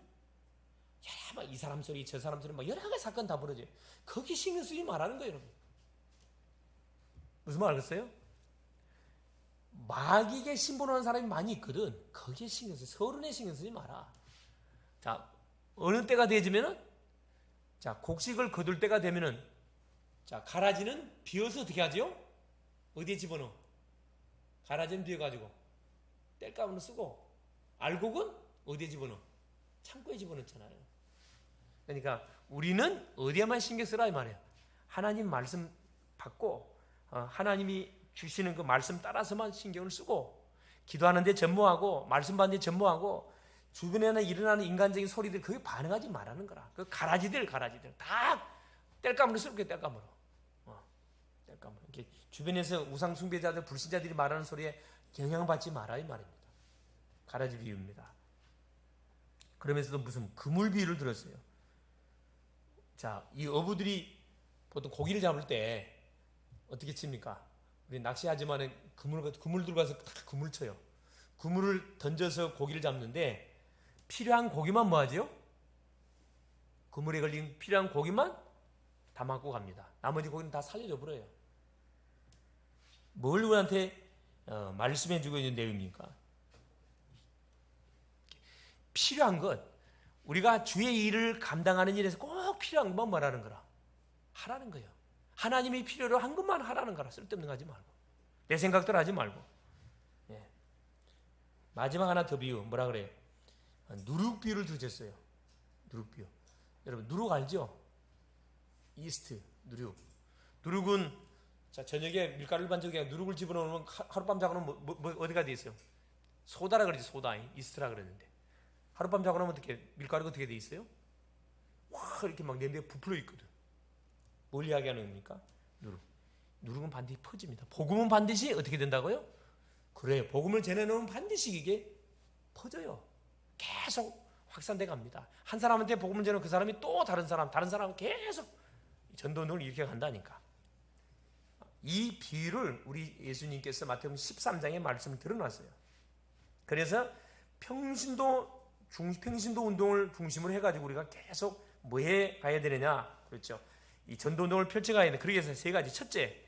이 사람 소리, 저 사람 소리, 막 여러 가지 사건 다 벌어져요. 거기 신경 쓰지 말라는 거예요, 여러분. 무슨 말 알겠어요? 마귀에게 신봉하는 사람이 많이 있거든. 거기에 신경 쓰지, 서론에 신경 쓰지 마라. 자, 어느 때가 되어지면은, 자, 곡식을 거둘 때가 되면은, 자, 가라지는 비어서 어떻게 하지요? 어디에 집어넣어? 가라지는 비어가지고 뗄감으로 쓰고, 알곡은 어디에 집어넣어? 창고에 집어넣잖아요. 그러니까 우리는 어디에만 신경 쓰라 이 말이에요. 하나님 말씀 받고, 하나님이 주시는 그 말씀 따라서만 신경을 쓰고, 기도하는데 전무하고, 말씀 받는데 전무하고, 주변에는 일어나는 인간적인 소리들 그게 반응하지 말라는 거라. 그 가라지들 다 뗄감으로 쓸게. 뗄감으로. 이렇게 주변에서 우상 숭배자들, 불신자들이 말하는 소리에 영향받지 마라 이 말입니다. 가라지 비유입니다. 그러면서도 무슨 그물 비유를 들었어요. 자, 이 어부들이 보통 고기를 잡을 때 어떻게 칩니까? 우리 낚시하지만은 그물 들고 가서 그물 쳐요. 그물을 던져서 고기를 잡는데 필요한 고기만 뭐 하죠? 그물에 걸린 필요한 고기만 담아갖고 갑니다. 나머지 고기는 다 살려줘 버려요. 뭘 우리한테 말씀해주고 있는 내용입니까? 필요한 것, 우리가 주의 일을 감당하는 일에서 꼭 필요한 것만 뭐라는 거라? 하라는 거예요. 하나님이 필요로 한 것만 하라는 거라. 쓸데없는 거 하지 말고, 내 생각대로 하지 말고. 예. 마지막 하나 더 비유, 뭐라 그래요? 누룩 비유를 드셨어요. 누룩 비유. 여러분, 누룩 알죠? 이스트, 누룩. 누룩은, 자, 저녁에 밀가루를 반죽해 누룩을 집어넣으면 하룻밤 자고 나면 어디가 돼 있어요? 소다라 그러지, 소다. 이스트라 그러는데. 하룻밤 자고 나면 어떻게, 밀가루가 어떻게 돼 있어요? 와, 이렇게 막 냄새가 부풀어 있거든. 뭘 이야기하는 겁니까? 누룩. 누르면 반드시 퍼집니다. 복음은 반드시 어떻게 된다고요? 그래요. 복음을 전해놓으면 반드시 이게 퍼져요. 계속 확산돼 갑니다. 한 사람한테 복음을 전하면 그 사람이 또 다른 사람은 계속 전도운동을 일으켜 간다니까. 이 비유를 우리 예수님께서 마태복음 13장에 말씀을 드러놨어요. 그래서 평신도 운동을 중심으로 해가지고 우리가 계속 뭐해 가야 되느냐, 그렇죠? 이 전도운동을 펼쳐가야 돼. 그러기 위해서 세 가지. 첫째,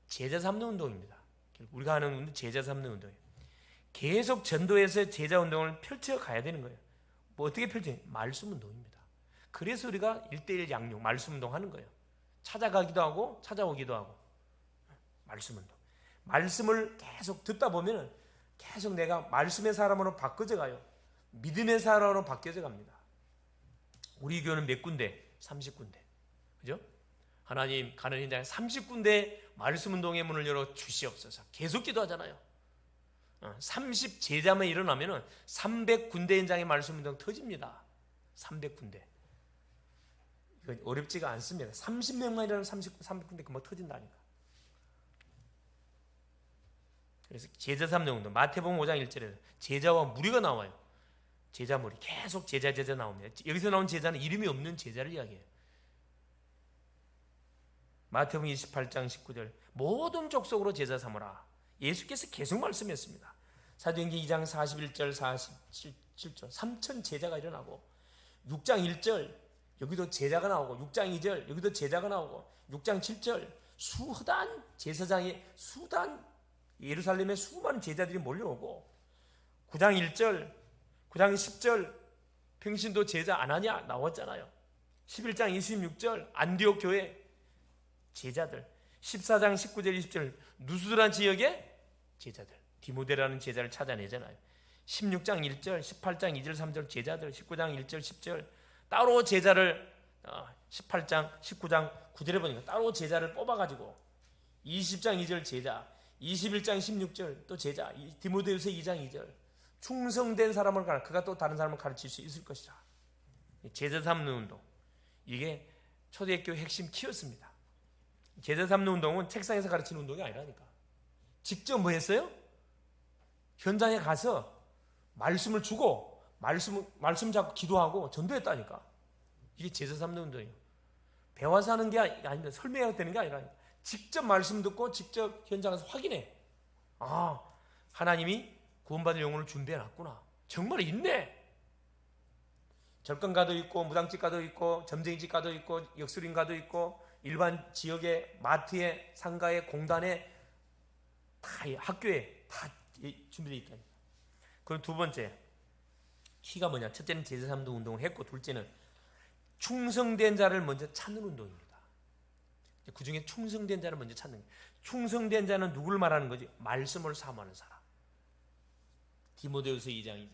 제자 삼는 운동입니다. 우리가 하는 운동, 제자 삼는 운동이에요. 계속 전도해서 제자 운동을 펼쳐가야 되는 거예요. 뭐 어떻게 펼쳐요? 말씀 운동입니다. 그래서 우리가 1:1 양육, 말씀 운동 하는 거예요. 찾아가기도 하고 찾아오기도 하고. 말씀 운동. 말씀을 계속 듣다 보면 계속 내가 말씀의 사람으로 바뀌어져 가요. 믿음의 사람으로 바뀌어져 갑니다. 우리 교회는 몇 군데? 30군데. 그죠? 하나님 가는 현장에 30군데 말씀 운동의 문을 열어 주시옵소서. 계속 기도하잖아요. 30 제자만 일어나면 300군데 현장의 말씀 운동 터집니다. 300군데. 이건 어렵지가 않습니다. 30명만 일어나면 300군데 금방 터진다니까. 그래서 제자 삼는 운동. 마태복음 5장 1절에 제자와 무리가 나와요. 제자 무리. 계속 제자 나옵니다. 여기서 나온 제자는 이름이 없는 제자를 이야기해요. 마태복음 28장 19절 모든 족속으로 제자 삼으라. 예수께서 계속 말씀했습니다. 사도행전 2장 41절 47절 3천 제자가 일어나고 6장 1절 여기도 제자가 나오고 6장 2절 여기도 제자가 나오고 6장 7절 수단 제사장의 수단 예루살렘에 수많은 제자들이 몰려오고 9장 1절 9장 10절 평신도 제자 아나냐 나왔잖아요. 11장 26절 안디옥 교회 제자들 14장 19절 20절 누수드란 지역의 제자들 디모데라는 제자를 찾아내잖아요. 16장 1절 18장 2절 3절 제자들 19장 1절 10절 따로 제자를 18장 19장 9절에 보니까 따로 제자를 뽑아가지고 20장 2절 제자 21장 16절 또 제자 디모데후서 2장 2절 충성된 사람을 가르쳐 그가 또 다른 사람을 가르칠 수 있을 것이라. 제자 삼는 운동 이게 초대교회 핵심 키였습니다. 제자 삼는 운동은 책상에서 가르치는 운동이 아니라니까. 직접 뭐 했어요? 현장에 가서 말씀을 주고 말씀 잡고 기도하고 전도했다니까. 이게 제자 삼는 운동이에요. 배워서 하는 게 아닙니다. 설명해야 되는 게 아니라 직접 말씀 듣고 직접 현장에서 확인해. 아, 하나님이 구원받을 영혼을 준비해놨구나. 정말 있네. 절간가도 있고 무당집가도 있고 점쟁이집가도 있고 역술인가도 있고 일반 지역의 마트에 상가에 공단에 다 학교에 다 준비되어 있다니까. 그럼 두 번째 키가 뭐냐? 첫째는 제자 삼는 운동을 했고 둘째는 충성된 자를 먼저 찾는 운동입니다. 그 중에 충성된 자를 먼저 찾는 거예요. 충성된 자는 누구를 말하는 거지? 말씀을 사모하는 사람. 디모데후서 2장 2절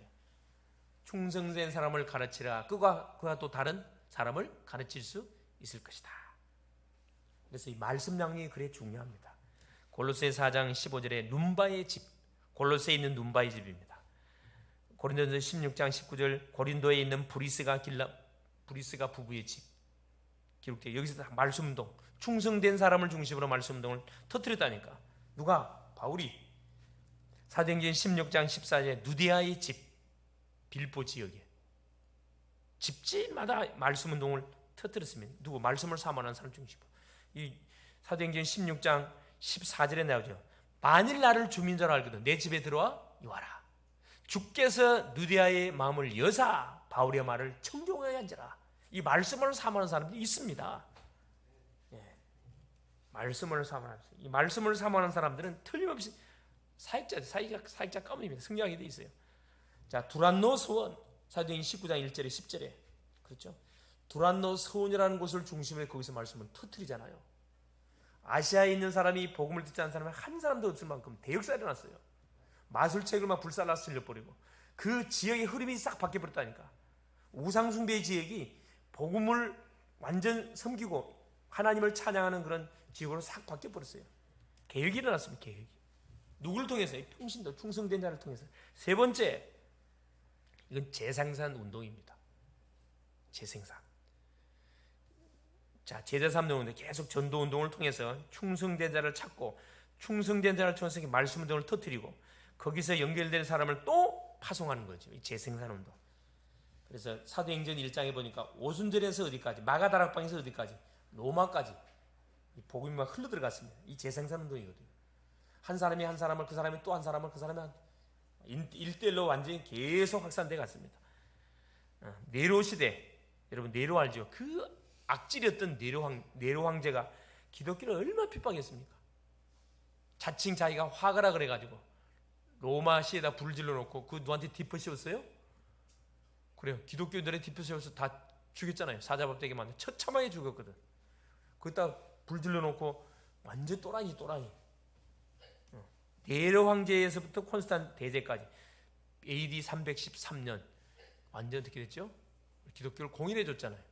충성된 사람을 가르치라. 그가 또 다른 사람을 가르칠 수 있을 것이다. 그래서 이 말씀 양육이 그래 중요합니다. 골로새 4장 15절에 눈바의 집, 골로새에 있는 눈바의 집입니다. 고린도전서 16장 19절 고린도에 있는 브리스가 부부의 집 기록돼요. 여기서 다 말씀 운동, 충성된 사람을 중심으로 말씀 운동을 터뜨렸다니까. 누가? 바울이. 사도행전 16장 14절에 누디아의 집, 빌보 지역에 집집마다 말씀 운동을 터뜨렸습니다. 누구? 말씀을 사모하는 사람 중심으로. 이 사도행전 16장 14절에 나오죠. 만일 나를 주민 줄 알거든 내 집에 들어와 요하라. 주께서 누디아의 마음을 여사 바울의 말을 청종하여 앉으라. 이 말씀을 사모하는 사람들이 있습니다. 예. 말씀을 사모하는 이 말씀을 사모하는 사람들은 틀림없이 사역자 가문입니다. 승리하게 돼 있어요. 자, 두란노 서원 사도행전 19장 1절에 10절에 그렇죠. 두란노 서원이라는 곳을 중심으로 거기서 말씀을 터뜨리잖아요. 아시아에 있는 사람이 복음을 듣지 않는 사람이 한 사람도 없을 만큼 대역사가 일어났어요. 마술책을 막 불살라서 들려버리고 그 지역의 흐름이 싹 바뀌어버렸다니까. 우상숭배의 지역이 복음을 완전 섬기고 하나님을 찬양하는 그런 지역으로 싹 바뀌어버렸어요. 개혁이 일어났습니다. 개혁이. 누구를 통해서요? 평신도 충성된 자를 통해서. 세 번째, 이건 재생산 운동입니다. 재생산. 자, 제자3운동인데 계속 전도운동을 통해서 충성된 자를 찾고 충성된 자를 통해서 말씀운동을 터뜨리고 거기서 연결된 사람을 또 파송하는 거죠. 이 재생산운동. 그래서 사도행전 1장에 보니까 오순절에서 어디까지, 마가다락방에서 어디까지, 로마까지 이 복음이 막 흘러들어갔습니다. 이 재생산운동이거든요. 한 사람이 한 사람을, 그 사람이 또 한 사람을, 그 사람이 일대일로 완전히 계속 확산돼 갔습니다. 네로 시대, 여러분 네로 알죠? 그 악질이었던 네로 황제가 기독교를 얼마나 핍박했습니까? 자칭 자기가 화가라 그래가지고 로마시에다 불을 질러놓고 그 누구한테 디퍼 씌웠어요? 그래요. 기독교인들의 디퍼 씌워서 다 죽였잖아요. 사자밥되게 만든 처참하게 죽였거든. 거기다 불 질러놓고 완전 또라이. 네로 황제에서부터 콘스탄 대제까지 AD 313년 완전 어떻게 됐죠? 기독교를 공인해 줬잖아요.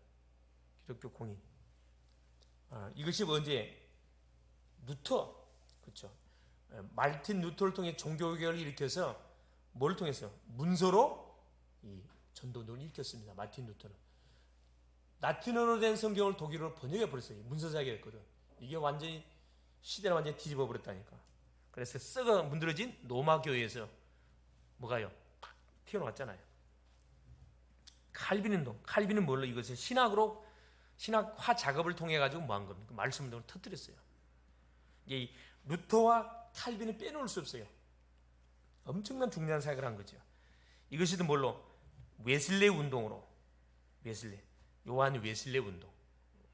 기독교 공인. 이것이 언제? 루터, 그렇죠? 말틴 루터를 통해 종교개혁을 일으켜서 뭘 통해서? 문서로 이 전도운동을 일으켰습니다. 말틴 루터는 라틴어로 된 성경을 독일어로 번역해 버렸어요. 문서자기였거든. 이게 완전히 시대를 완전히 뒤집어 버렸다니까. 그래서 썩어 문드러진 로마 교회에서 뭐가요? 튀어나왔잖아요. 칼빈 운동. 칼빈은 뭘로 이것을 신학화 작업을 통해 가지고 뭐 한 겁니까? 말씀 운동을 터뜨렸어요. 이 루터와 칼빈은 빼놓을 수 없어요. 엄청난 중요한 사역을 한 거죠. 이것이 뭘로? 웨슬레 운동으로. 요한 웨슬레 운동.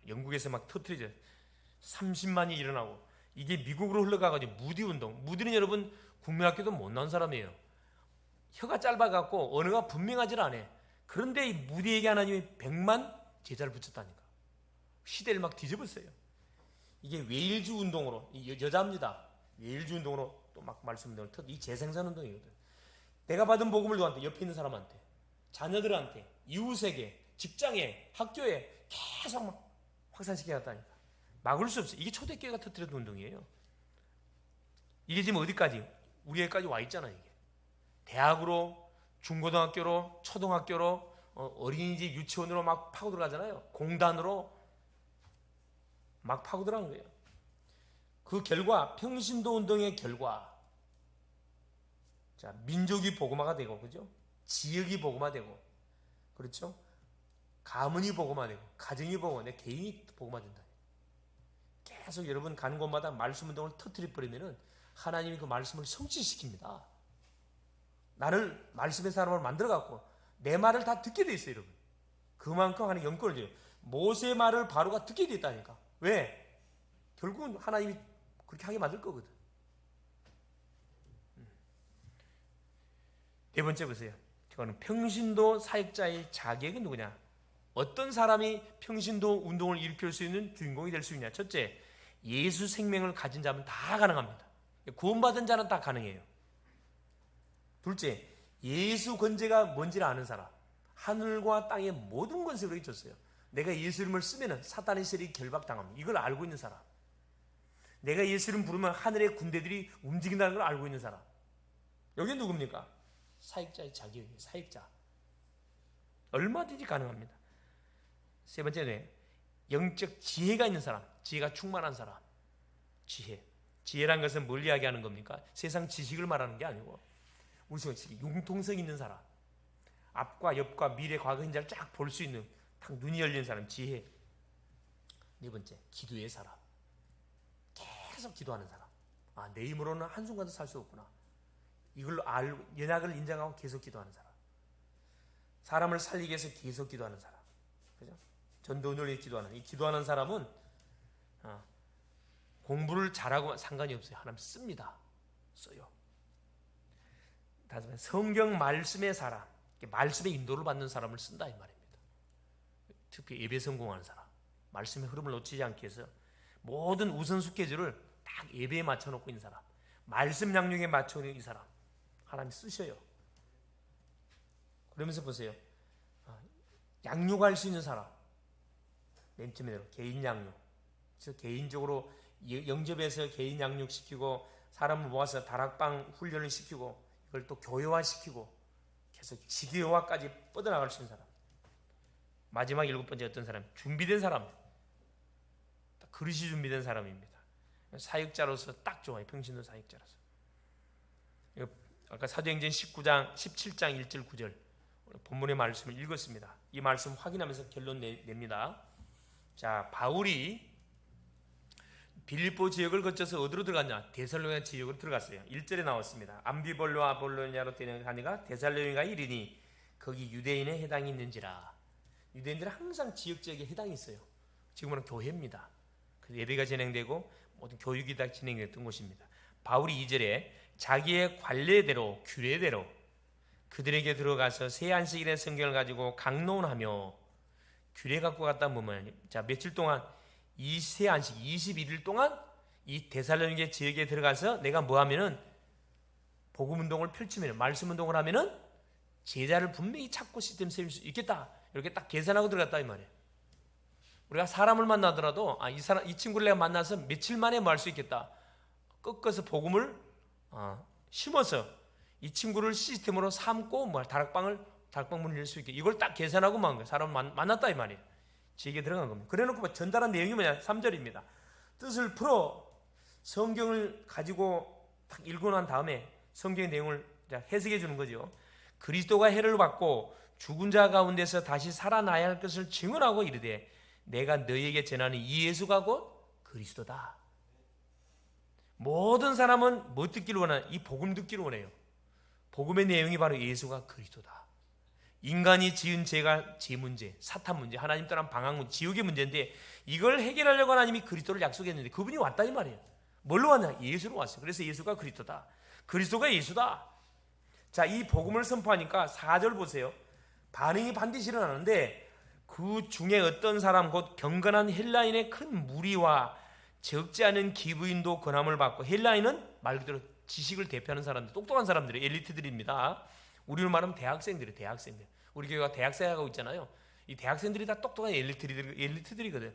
영국에서 막 터뜨리죠. 30만이 일어나고 이게 미국으로 흘러가가지고 무디 운동. 무디는 여러분 국민학교도 못 나온 사람이에요. 혀가 짧아갖고 언어가 분명하지 않아요. 그런데 이 무디에게 하나님이 100만 제자를 붙였다니까. 시대를 막 뒤집었어요. 이게 웨일즈 운동으로, 여자입니다. 웨일즈 운동으로 또 막 말씀 운동을 이 재생산 운동이거든. 내가 받은 복음을 누구한테? 옆에 있는 사람한테, 자녀들한테, 이웃에게, 직장에, 학교에 계속 막 확산시켜갔다니까. 막을 수 없어요. 이게 초대교회가 터뜨렸던 운동이에요. 이게 지금 어디까지? 우리에까지 와 있잖아요. 이게 대학으로, 중고등학교로, 초등학교로, 어린이집, 유치원으로 막 파고 들어가잖아요. 공단으로 막 파고 들어간 거예요. 그 결과, 평신도 운동의 결과, 자, 민족이 복음화가 되고, 그죠? 지역이 복음화되고, 그렇죠? 가문이 복음화되고, 가정이 복음화되고, 개인이 복음화된다. 계속 여러분 가는 곳마다 말씀 운동을 터뜨려 버리면은 하나님이 그 말씀을 성취시킵니다. 나를 말씀의 사람을 만들어 갖고 내 말을 다 듣게 돼 있어요, 여러분. 그만큼 하나님 영권을 줘요. 모세의 말을 바로가 듣게 돼 있다니까. 왜? 결국은 하나님이 그렇게 하게 만들 거거든. 네 번째 보세요. 이거는 평신도 사역자의 자격은 누구냐? 어떤 사람이 평신도 운동을 일으킬 수 있는 주인공이 될 수 있냐? 첫째, 예수 생명을 가진 자면 다 가능합니다. 구원받은 자는 다 가능해요. 둘째, 예수 권세가 뭔지를 아는 사람. 하늘과 땅의 모든 권세를 줬어요. 내가 예수 이름을 쓰면 사탄의 세력이 결박당합니다. 이걸 알고 있는 사람. 내가 예수 이름 부르면 하늘의 군대들이 움직인다는 걸 알고 있는 사람. 여기 누굽니까? 사역자의 자격이에요. 사역자. 얼마든지 가능합니다. 세 번째는 영적 지혜가 있는 사람. 지혜가 충만한 사람. 지혜란 것은 뭘 이야기하는 겁니까? 세상 지식을 말하는 게 아니고 우리 속에 융통성 있는 사람. 앞과 옆과 미래, 과거, 현재를 쫙 볼 수 있는 딱 눈이 열린 사람. 지혜. 네 번째, 기도의 사람. 계속 기도하는 사람. 내 힘으로는 한순간도 살 수 없구나. 이걸로 연약을 인정하고 계속 기도하는 사람. 사람을 살리기 위해서 계속 기도하는 사람. 그죠? 전도운동을 기도하는. 이 기도하는 사람은 공부를 잘하고 상관이 없어요. 하나님 씁니다. 써요. 다시 말해 성경 말씀의 사람, 말씀의 인도를 받는 사람을 쓴다 이 말입니다. 특히 예배 성공하는 사람, 말씀의 흐름을 놓치지 않기 위해서 모든 우선 스케줄을 딱 예배에 맞춰놓고 있는 사람, 말씀 양육에 맞춰놓은 이 사람 하나님 쓰셔요. 그러면서 보세요. 양육할 수 있는 사람, 맨 처음에 개인 양육. 그래서 개인적으로 영접해서 개인 양육시키고 사람을 모아서 다락방 훈련을 시키고 이걸 또 교회화시키고 계속 지교화까지 뻗어나갈 수 있는 사람. 마지막 일곱 번째 어떤 사람? 준비된 사람. 그릇이 준비된 사람입니다. 사역자로서 딱 좋아요. 평신도 사역자로서. 아까 사도행전 17장 1절 9절 본문의 말씀을 읽었습니다. 이 말씀 확인하면서 결론 냅니다. 자, 바울이 빌립보 지역을 거쳐서 어디로 들어갔냐? 데살로니가 지역으로 들어갔어요. 1절에 나왔습니다. 암비볼로 아볼로냐로 가니가 데살로니가에 이르니 거기 유대인의 해당이 있는지라. 유대인들은 항상 지역지역에 해당이 있어요. 지금은 교회입니다. 예배가 진행되고 모든 교육이 다 진행됐던 곳입니다. 바울이 2절에 자기의 관례대로 규례대로 그들에게 들어가서 새 안식일의 성경을 가지고 강론하며 규례 갖고 갔다 보면 자 며칠 동안 이 새 안식 21일 동안 이 데살로니게 지역에 들어가서 내가 뭐 하면은 복음 운동을 펼치면 말씀 운동을 하면은 제자를 분명히 찾고 시스템 세울 수 있겠다. 이렇게 딱 계산하고 들어갔다 이 말이에요. 우리가 사람을 만나더라도 이 친구를 내가 만나서 며칠 만에 뭐 할 수 있겠다. 꺾어서 복음을 심어서 이 친구를 시스템으로 삼고 다락방문을 열 수 있게 이걸 딱 계산하고 만 거예요. 사람을 만났다 이 말이에요. 지역에 들어간 겁니다. 그래놓고 전달한 내용이 뭐냐? 3절입니다. 뜻을 풀어 성경을 가지고 딱 읽고 난 다음에 성경의 내용을 해석해 주는 거죠. 그리스도가 해를 받고 죽은 자 가운데서 다시 살아나야 할 것을 증언하고 이르되 내가 너희에게 전하는 이 예수가 곧 그리스도다. 모든 사람은 뭐 듣기를 원하냐? 이 복음 듣기를 원해요. 복음의 내용이 바로 예수가 그리스도다. 인간이 지은 죄가 죄 문제, 사탄 문제, 하나님 떠난 방황 문제, 지옥의 문제인데 이걸 해결하려고 하나님이 그리스도를 약속했는데 그분이 왔다 이 말이에요. 뭘로 왔냐? 예수로 왔어요. 그래서 예수가 그리스도다. 그리스도가 예수다. 자, 이 복음을 선포하니까 4절 보세요. 반응이 반드시 일어나는데 그 중에 어떤 사람 곧 경건한 헬라인의 큰 무리와 적지 않은 기부인도 권함을 받고 헬라인은 말 그대로 지식을 대표하는 사람들, 똑똑한 사람들이 엘리트들입니다. 우리로 말하면 대학생들이에요. 대학생들. 우리 교회가 대학생하고 있잖아요. 이 대학생들이 다 똑똑한 엘리트들이거든.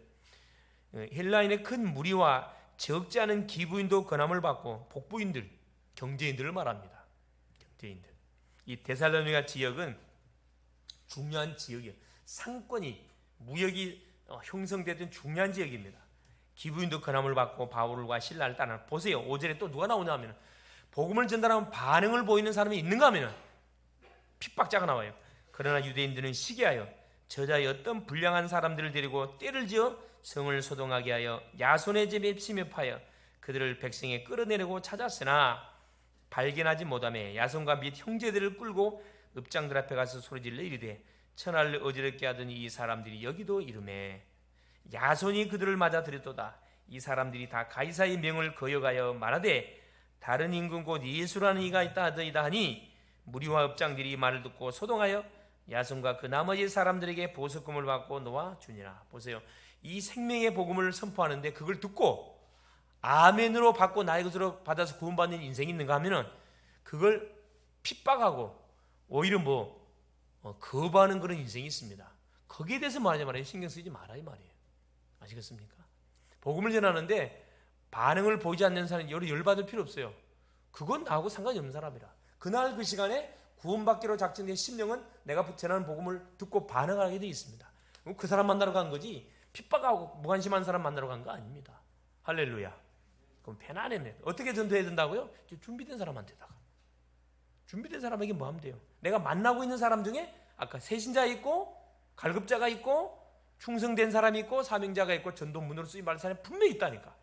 헬라인의 큰 무리와 적지 않은 기부인도 권함을 받고 복부인들, 경제인들을 말합니다. 경제인들. 이 데살로니가 지역은 중요한 지역이에요. 상권이 무역이 형성되던 중요한 지역입니다. 기부인도 권함을 받고 바울과 신라를 따라 보세요. 5절에 또 누가 나오냐 하면 복음을 전달하면 반응을 보이는 사람이 있는가 하면 핍박자가 나와요. 그러나 유대인들은 시기하여 저자의 어떤 불량한 사람들을 데리고 때를 지어 성을 소동하게 하여 야손의 집에 침입하여 그들을 백성에 끌어내려고 찾았으나 발견하지 못하며 야손과 및 형제들을 끌고 읍장들 앞에 가서 소리질러 이르되 천하를 어지럽게 하던 이 사람들이 여기도 이르매 야손이 그들을 맞아 들였도다. 이 사람들이 다 가이사의 명을 거역하여 말하되 다른 임금 곧 예수라는 이가 있다 하더이다 하니 무리와 읍장들이 말을 듣고 소동하여 야손과 그 나머지 사람들에게 보석금을 받고 놓아 주니라. 보세요. 이 생명의 복음을 선포하는데 그걸 듣고 아멘으로 받고 나의 것으로 받아서 구원받는 인생이 있는가 하면은 그걸 핍박하고 오히려 거부하는 그런 인생이 있습니다. 거기에 대해서 말하지 말아요. 신경 쓰지 마라 이 말이에요. 아시겠습니까? 복음을 전하는데 반응을 보이지 않는 사람이 열받을 필요 없어요. 그건 나하고 상관이 없는 사람이라. 그날 그 시간에 구원받기로 작정된 심령은 내가 전하는 복음을 듣고 반응하게 되어 있습니다. 그 사람 만나러 간 거지 핍박하고 무관심한 사람 만나러 간 거 아닙니다. 할렐루야. 그럼 편안해. 어떻게 전도해야 된다고요? 준비된 사람한테다가. 준비된 사람에게 뭐 하면 돼요? 내가 만나고 있는 사람 중에 아까 세신자 있고 갈급자가 있고 충성된 사람이 있고 사명자가 있고 전도문으로 쓰임받을 사람이 분명히 있다니까.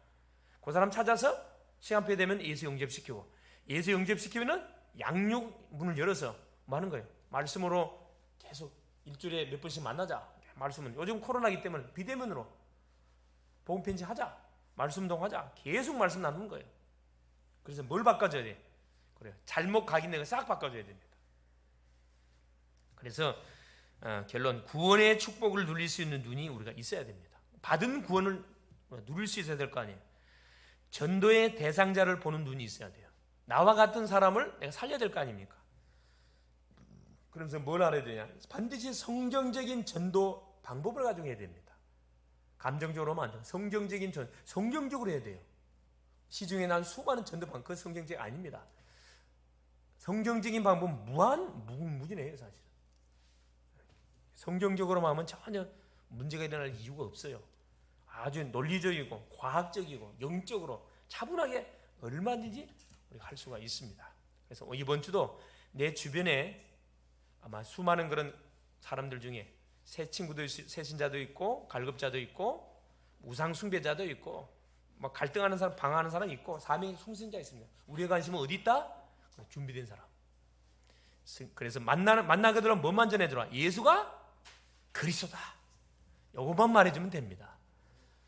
그 사람 찾아서 시간표 되면 예수 영접시키고 예수 영접시키면은 양육문을 열어서 뭐 하는 거예요? 말씀으로 계속 일주일에 몇 번씩 만나자. 말씀은 요즘 코로나기 때문에 비대면으로 복음 편지 하자. 말씀동 하자. 계속 말씀 나누는 거예요. 그래서 뭘 바꿔줘야 돼? 그래요. 잘못 각인된 거 싹 바꿔줘야 됩니다. 그래서 결론 구원의 축복을 누릴 수 있는 눈이 우리가 있어야 됩니다. 받은 구원을 누릴 수 있어야 될 거 아니에요. 전도의 대상자를 보는 눈이 있어야 돼요. 나와 같은 사람을 내가 살려야 될 거 아닙니까? 그러면서 뭘 알아야 되냐? 반드시 성경적인 전도 방법을 가지고 해야 됩니다. 감정적으로만 안 돼요. 성경적인 성경적으로 해야 돼요. 시중에 난 수많은 전도 방법, 그 성경적 아닙니다. 성경적인 방법은 무궁무진해요, 사실은. 성경적으로만 하면 전혀 문제가 일어날 이유가 없어요. 아주 논리적이고 과학적이고 영적으로 차분하게 얼마든지 우리가 할 수가 있습니다. 그래서 이번 주도 내 주변에 아마 수많은 그런 사람들 중에 새 친구도, 새신자도 있고 갈급자도 있고 우상 숭배자도 있고 막 갈등하는 사람, 방황하는 사람 있고 사명의 충성자 있습니다. 우리의 관심은 어디 있다? 준비된 사람. 그래서 만나게 되면 뭐만 전해주라? 예수가 그리스도다. 이것만 말해주면 됩니다.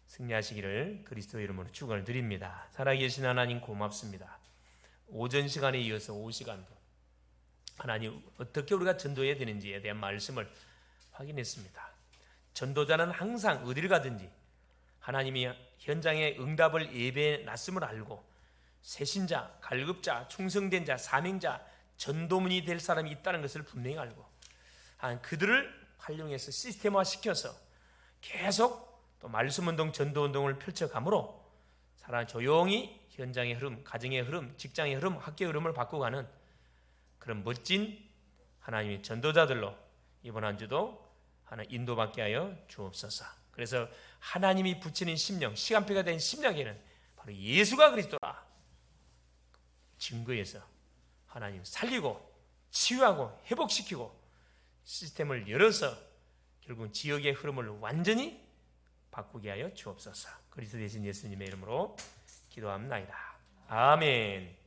승리하시기를 그리스도 이름으로 축원을 드립니다. 살아계신 하나님 고맙습니다. 오전 시간에 이어서 오후 시간도 하나님 어떻게 우리가 전도해야 되는지에 대한 말씀을 확인했습니다. 전도자는 항상 어디를 가든지 하나님이 현장의 응답을 예배해 놨음을 알고 새신자, 갈급자, 충성된 자, 사명자, 전도문이 될 사람이 있다는 것을 분명히 알고 그들을 활용해서 시스템화 시켜서 계속 또 말씀운동, 전도운동을 펼쳐가므로 사람 조용히 현장의 흐름, 가정의 흐름, 직장의 흐름, 학교의 흐름을 바꿔가는 그런 멋진 하나님의 전도자들로 이번 한 주도 하나 인도받게 하여 주옵소서. 그래서 하나님이 붙이는 심령, 시간표가 된 심령에는 바로 예수가 그리스도라 증거해서 하나님 살리고 치유하고 회복시키고 시스템을 열어서 결국 지역의 흐름을 완전히 바꾸게 하여 주옵소서. 그리스도 되신 예수님의 이름으로 기도합니다. 아멘.